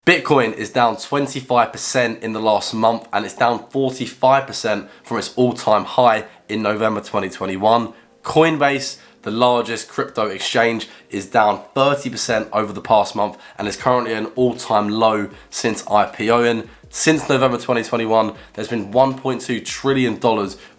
Bitcoin is down 25% in the last month, and it's down 45% from its all-time high in November 2021. Coinbase, the largest crypto exchange, is down 30% over the past month and is currently at an all-time low since IPOing. Since November 2021, there's been $1.2 trillion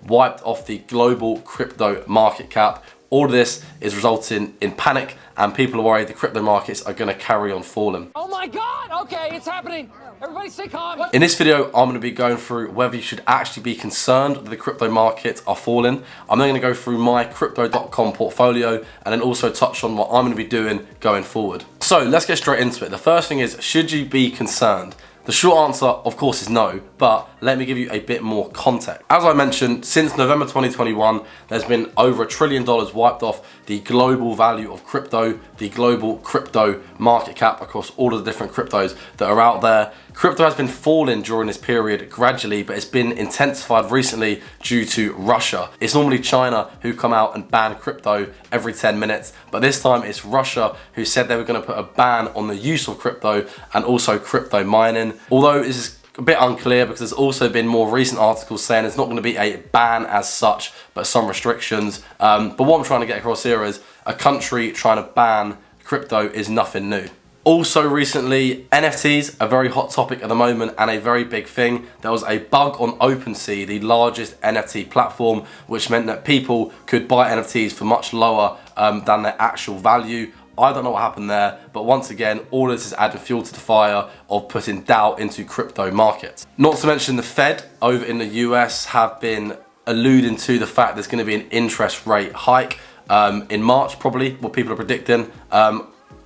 wiped off the global crypto market cap. All of this is resulting in panic, and people are worried the crypto markets are going to carry on falling. Oh my God, okay, it's happening. Everybody stay calm. In this video, I'm going to be going through whether you should actually be concerned that the crypto markets are falling. I'm then going to go through my Crypto.com portfolio and then also touch on what I'm going to be doing going forward. So let's get straight into it. The first thing is, should you be concerned? The short answer, of course, is no, but let me give you a bit more context. As I mentioned, since November 2021, there's been over $1 trillion wiped off the global value of crypto, the global crypto market cap across all of the different cryptos that are out there. Crypto has been falling during this period gradually, but it's been intensified recently due to Russia. It's normally China who come out and ban crypto every 10 minutes, but this time it's Russia who said they were going to put a ban on the use of crypto and also crypto mining. Although this is a bit unclear because there's also been more recent articles saying it's not going to be a ban as such, but some restrictions. But what I'm trying to get across here is a country trying to ban crypto is nothing new. Also recently, NFTs, a very hot topic at the moment and a very big thing. There was a bug on OpenSea, the largest NFT platform, which meant that people could buy NFTs for much lower than their actual value. I don't know what happened there, but once again, all of this is adding fuel to the fire of putting doubt into crypto markets. Not to mention the Fed over in the US have been alluding to the fact there's going to be an interest rate hike in March, probably, what people are predicting.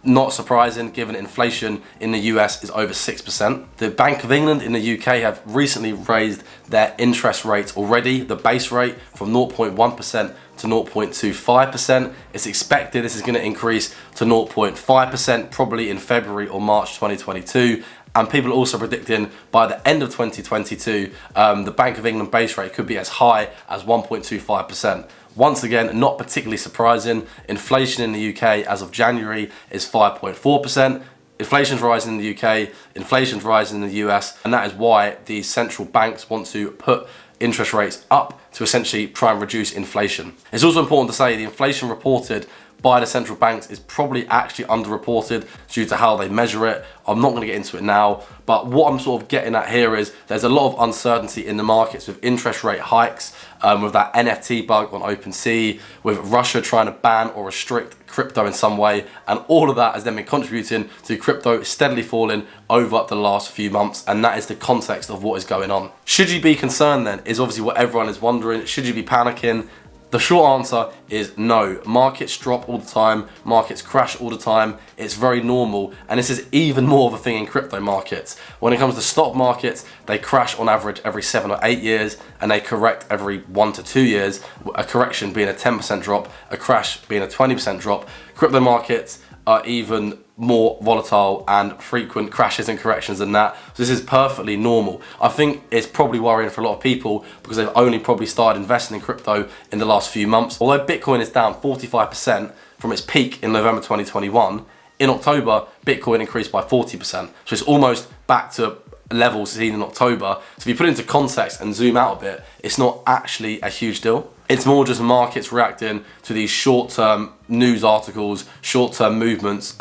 Not surprising given inflation in the US is over 6%. The Bank of England in the UK have recently raised their interest rate already, the base rate from 0.1% to 0.25%. It's expected this is going to increase to 0.5% probably in February or March 2022. And people are also predicting by the end of 2022, the Bank of England base rate could be as high as 1.25%. Once again, not particularly surprising. Inflation in the UK as of January is 5.4%. Inflation's rising in the UK, inflation's rising in the US, and that is why the central banks want to put interest rates up to essentially try and reduce inflation. It's also important to say the inflation reported by the central banks is probably actually underreported due to how they measure it. I'm not going to get into it now, but what I'm sort of getting at here is there's a lot of uncertainty in the markets with interest rate hikes, with that NFT bug on OpenSea, with Russia trying to ban or restrict crypto in some way, and all of that has then been contributing to crypto steadily falling over the last few months, and that is the context of what is going on. Should you be concerned then, is obviously what everyone is wondering. Should you be panicking? The short answer is no. Markets drop all the time, markets crash all the time. It's very normal, and this is even more of a thing in crypto markets. When it comes to stock markets, they crash on average every 7 or 8 years, and they correct every 1 to 2 years, a correction being a 10% drop, a crash being a 20% drop. Crypto markets are even more volatile and frequent crashes and corrections than that. So this is perfectly normal. I think it's probably worrying for a lot of people because they've only probably started investing in crypto in the last few months. Although Bitcoin is down 45% from its peak in November 2021, in October, Bitcoin increased by 40%. So it's almost back to levels seen in October. So if you put it into context and zoom out a bit, it's not actually a huge deal. It's more just markets reacting to these short-term news articles, short-term movements,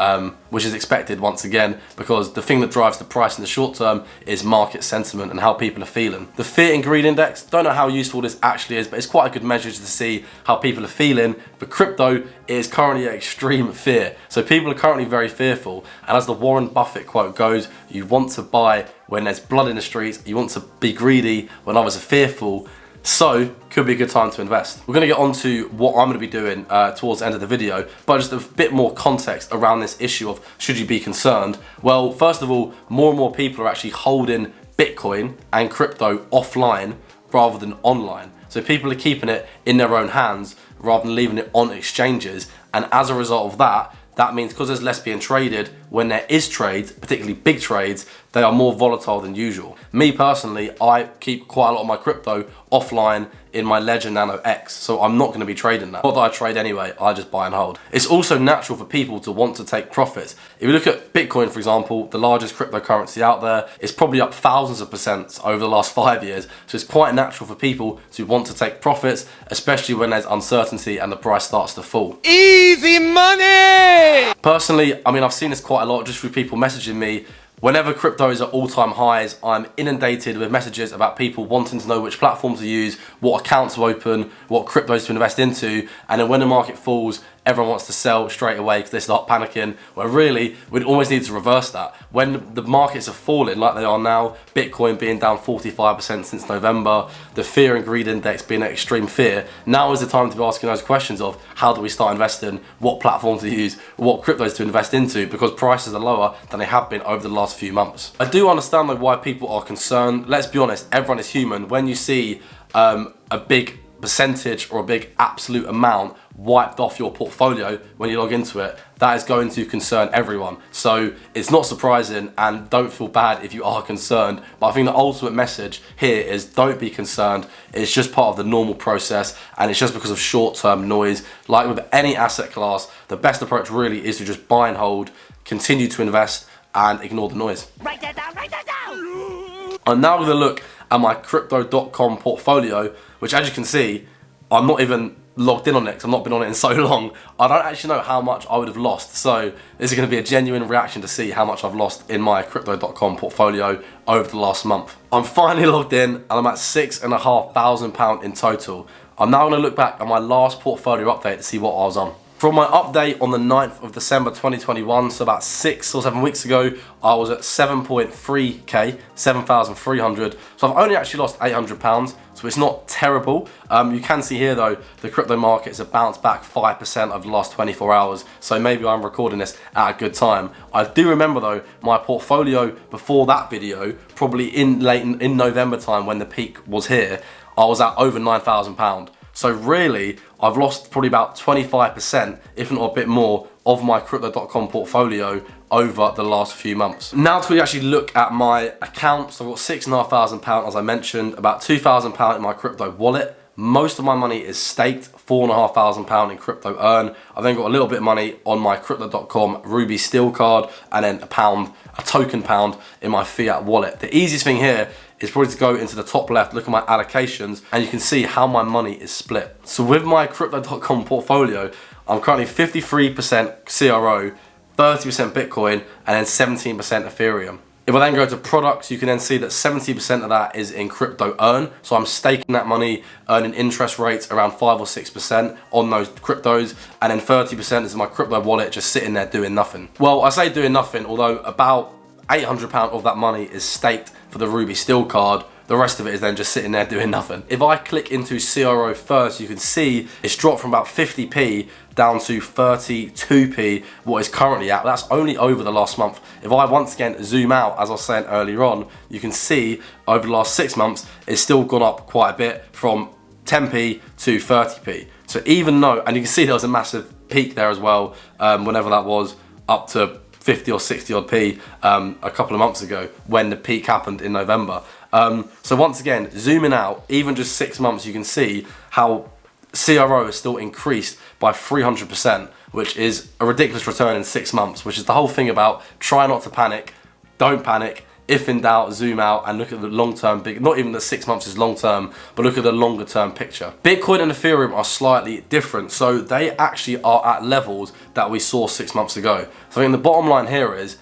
which is expected once again, because the thing that drives the price in the short term is market sentiment and how people are feeling. The Fear and Greed Index, don't know how useful this actually is, but it's quite a good measure to see how people are feeling. For crypto, it is currently extreme fear. So people are currently very fearful. And as the Warren Buffett quote goes, you want to buy when there's blood in the streets, you want to be greedy when others are fearful. So, could be a good time to invest. We're going to get on to what I'm going to be doing towards the end of the video, but just a bit more context around this issue of should you be concerned. Well, first of all, more and more people are actually holding Bitcoin and crypto offline rather than online. So people are keeping it in their own hands rather than leaving it on exchanges. And as a result of that, that means because there's less being traded, when there is trades, particularly big trades, they are more volatile than usual. Me personally, I keep quite a lot of my crypto offline in my Ledger Nano X, so I'm not going to be trading that. Not that I trade anyway, I just buy and hold. It's also natural for people to want to take profits. If you look at Bitcoin, for example, the largest cryptocurrency out there, it's probably up thousands of percent over the last 5 years, so it's quite natural for people to want to take profits, especially when there's uncertainty and the price starts to fall. Easy money! Personally, I mean, I've seen this quite a lot just through people messaging me. Whenever crypto is at all-time highs, I'm inundated with messages about people wanting to know which platform to use, what accounts to open, what cryptos to invest into, and then when the market falls, everyone wants to sell straight away because they start panicking, where really, we'd always need to reverse that. When the markets are falling like they are now, Bitcoin being down 45% since November, the fear and greed index being at extreme fear, now is the time to be asking those questions of how do we start investing, what platforms to use, what cryptos to invest into, because prices are lower than they have been over the last few months. I do understand though why people are concerned. Let's be honest, everyone is human. When you see a big percentage or a big absolute amount wiped off your portfolio when you log into it, that is going to concern everyone. So it's not surprising, and don't feel bad if you are concerned. But I think the ultimate message here is don't be concerned. It's just part of the normal process, and it's just because of short-term noise. Like with any asset class, the best approach really is to just buy and hold, continue to invest, and ignore the noise. Write that down, write that down! I'm now going to look at my Crypto.com portfolio, which as you can see, I'm not even logged in on it because I've not been on it in so long. I don't actually know how much I would have lost. So this is going to be a genuine reaction to see how much I've lost in my Crypto.com portfolio over the last month. I'm finally logged in and I'm at £6,500 in total. I'm now going to look back at my last portfolio update to see what I was on. From my update on the 9th of December 2021, so about 6 or 7 weeks ago, I was at 7.3k, 7,300. So I've only actually lost £800, so it's not terrible. You can see here though, the crypto markets have bounced back 5% over the last 24 hours. So maybe I'm recording this at a good time. I do remember though, my portfolio before that video, probably in November time when the peak was here, I was at over £9,000. So really, I've lost probably about 25%, if not a bit more, of my Crypto.com portfolio over the last few months. Now to actually look at my accounts, I've got £6,500 as I mentioned, about £2,000 in my crypto wallet. Most of my money is staked, £4,500 in crypto earn. I've then got a little bit of money on my Crypto.com Ruby Steel card, and then a token pound in my fiat wallet. The easiest thing here is probably to go into the top left, look at my allocations, and you can see how my money is split. So with my Crypto.com portfolio, I'm currently 53% CRO, 30% Bitcoin, and then 17% Ethereum. If I then go to products, you can then see that 70% of that is in crypto earn. So I'm staking that money, earning interest rates around 5 or 6% on those cryptos. And then 30% is my crypto wallet just sitting there doing nothing. Well, I say doing nothing, although about £800 of that money is staked for the Ruby Steel card. The rest of it is then just sitting there doing nothing. If I click into CRO first, you can see it's dropped from about 50p down to 32p, what is currently at. That's only over the last month. If I once again zoom out, as I was saying earlier on, you can see over the last 6 months, it's still gone up quite a bit from 10p to 30p. So even though, and you can see there was a massive peak there as well, whenever that was, up to 50 or 60 odd p a couple of months ago when the peak happened in November. So once again, zooming out, even just 6 months, you can see how CRO is still increased by 300%, which is a ridiculous return in 6 months, which is the whole thing about try not to panic, don't panic. If in doubt, zoom out and look at the long-term, not even the 6 months is long-term, but look at the longer-term picture. Bitcoin and Ethereum are slightly different, so they actually are at levels that we saw 6 months ago. So I think the bottom line here is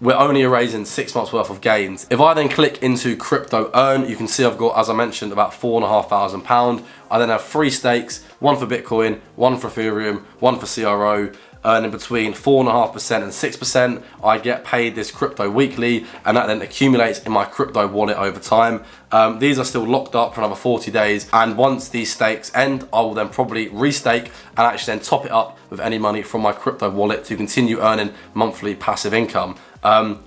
we're only erasing 6 months worth of gains. If I then click into crypto earn, you can see I've got, as I mentioned, about £4,500. I then have 3 stakes, one for Bitcoin, one for Ethereum, one for CRO, earning between 4.5% and 6%. I get paid this crypto weekly, and that then accumulates in my crypto wallet over time. These are still locked up for another 40 days, and once these stakes end, I will then probably restake and actually then top it up with any money from my crypto wallet to continue earning monthly passive income.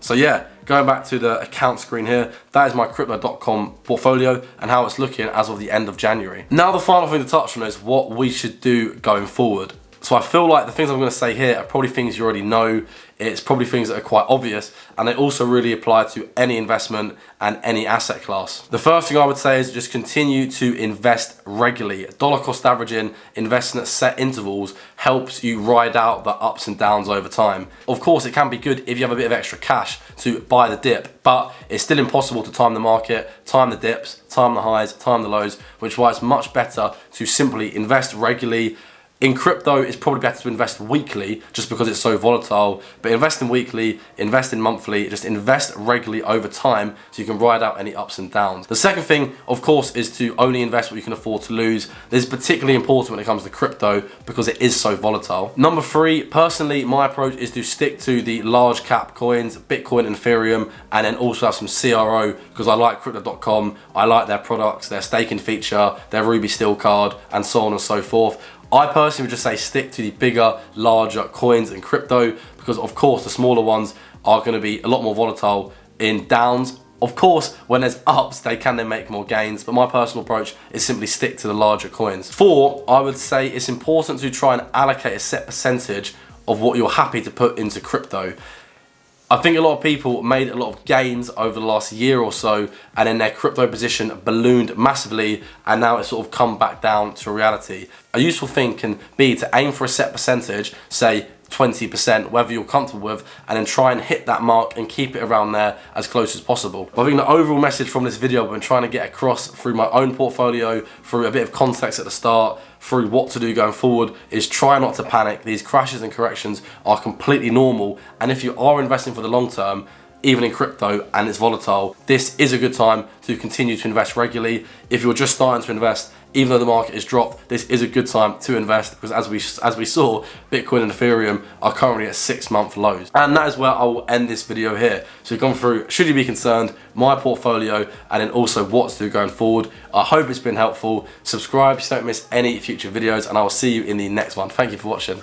So yeah, going back to the account screen here, that is my Crypto.com portfolio and how it's looking as of the end of January. Now the final thing to touch on is what we should do going forward. So I feel like the things I'm going to say here are probably things you already know. It's probably things that are quite obvious, and they also really apply to any investment and any asset class. The first thing I would say is just continue to invest regularly. Dollar cost averaging, investing at set intervals, helps you ride out the ups and downs over time. Of course, it can be good if you have a bit of extra cash to buy the dip, but it's still impossible to time the market, time the dips, time the highs, time the lows, which is why it's much better to simply invest regularly. In crypto, it's probably better to invest weekly just because it's so volatile, but investing weekly, investing monthly, just invest regularly over time so you can ride out any ups and downs. The second thing, of course, is to only invest what you can afford to lose. This is particularly important when it comes to crypto because it is so volatile. Number 3, personally, my approach is to stick to the large cap coins, Bitcoin and Ethereum, and then also have some CRO because I like Crypto.com, I like their products, their staking feature, their Ruby Steel card, and so on and so forth. I personally would just say stick to the bigger, larger coins in crypto because of course the smaller ones are going to be a lot more volatile in downs. Of course, when there's ups, they can then make more gains, but my personal approach is simply stick to the larger coins. 4, I would say it's important to try and allocate a set percentage of what you're happy to put into crypto. I think a lot of people made a lot of gains over the last year or so, and then their crypto position ballooned massively, and now it's sort of come back down to reality. A useful thing can be to aim for a set percentage, say 20%, whether you're comfortable with, and then try and hit that mark and keep it around there as close as possible. I think the overall message from this video I've been trying to get across through my own portfolio, through a bit of context at the start, through what to do going forward, is try not to panic. These crashes and corrections are completely normal, and if you are investing for the long term, even in crypto and it's volatile, this is a good time to continue to invest regularly. If you're just starting to invest, even though the market is dropped, this is a good time to invest because as we saw, Bitcoin and Ethereum are currently at 6-month lows. And that is where I will end this video here. So we've gone through, should you be concerned, my portfolio, and then also what to do going forward. I hope it's been helpful. Subscribe so you don't miss any future videos, and I will see you in the next one. Thank you for watching.